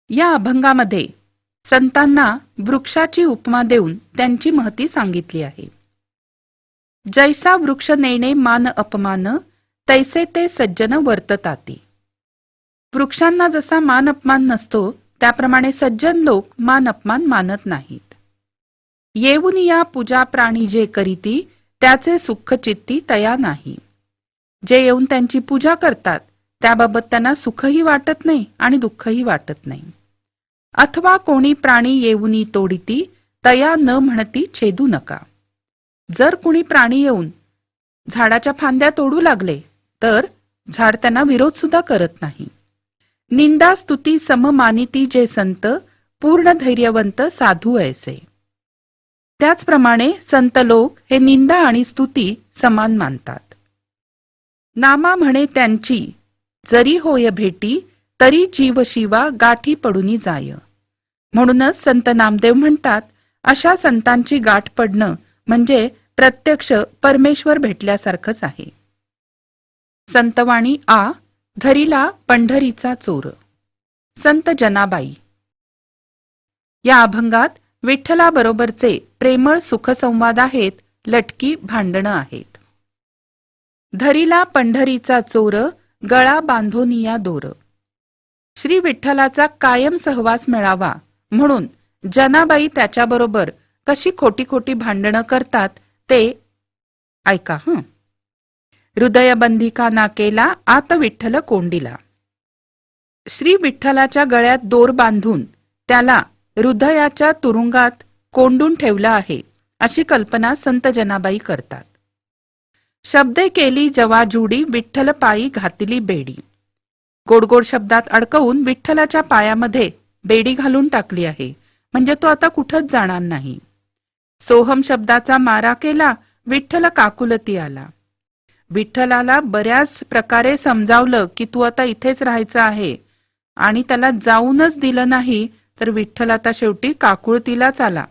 या अभंगामध्ये संतांना वृक्षाची उपमा देऊन त्यांची महती सांगितली आहे. जैसा वृक्ष नेणे मान अपमान, तैसे ते सज्जन वर्तताती. वृक्षांना जसा मान अपमान नसतो त्याप्रमाणे सज्जन लोक मान अपमान मानत नाहीत. येऊन या पूजा प्राणी जे करीती, त्याचे सुख चित्ती तया नाही. जे येऊन त्यांची पूजा करतात त्याबाबत त्यांना सुखही वाटत नाही आणि दुःखही वाटत नाही. अथवा कोणी प्राणी येऊनी तोडिती, तया न म्हणती छेदू नका. जर कुणी प्राणी येऊन झाडाच्या फांद्या तोडू लागले तर झाड त्यांना विरोध सुद्धा करत नाही. निंदा स्तुती सम मानिती जे संत, पूर्ण धैर्यवंत साधू ऐसे. त्याचप्रमाणे संत लोक हे निंदा आणि स्तुती समान मानतात. नामा म्हणे त्यांची जरी होय भेटी, तरी जीव शिवा गाठी पडूनी जाय. म्हणूनच संत नामदेव म्हणतात, अशा संतांची गाठ पडणं म्हणजे प्रत्यक्ष परमेश्वर भेटल्यासारखंच आहे. संतवाणी आ. धरीला पंढरीचा चोर. संत जनाबाई. या अभंगात विठ्ठलाबरोबरचे प्रेमळ सुखसंवाद आहेत, लटकी भांडणं आहेत. धरीला पंढरीचा चोर, गळा बांधोनिया दोर. श्री विठ्ठलाचा कायम सहवास मिळावा म्हणून जनाबाई त्याच्याबरोबर कशी खोटी खोटी भांडणं करतात ते ऐका. हृदयबंधिका नाकेला, आत विठ्ठल कोंडीला. श्री विठ्ठलाच्या गळ्यात दोर बांधून त्याला हृदयाच्या तुरुंगात कोंडून ठेवलं आहे अशी कल्पना संत जनाबाई करतात. शब्दे केली जवा जुडी, विठ्ठल पायी घातली बेडी. गोडगोड शब्दात अडकवून विठ्ठलाच्या पायामध्ये बेडी घालून टाकली आहे, म्हणजे तो आता कुठंच जाणार नाही. सोहम शब्दाचा मारा केला, विठ्ठल काकुलती आला. विठ्ठलाला बऱ्याच प्रकारे समजावलं की तू आता इथेच राहायचं आहे आणि त्याला जाऊनच दिलं नाही तर विठ्ठल आता शेवटी काकुळतीलाच आला.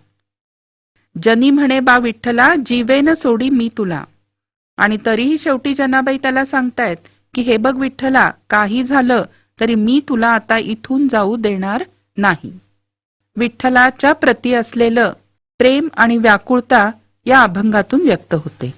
जनी म्हणे बा विठ्ठला, जीवेन सोडी मी तुला. आणि तरीही शेवटी जनाबाई त्याला सांगतायत की हे बघ विठ्ठला, काही झालं तरी मी तुला आता इथून जाऊ देणार नाही. विठ्ठलाच्या प्रती असलेलं प्रेम आणि व्याकुळता या अभंगातून व्यक्त होते.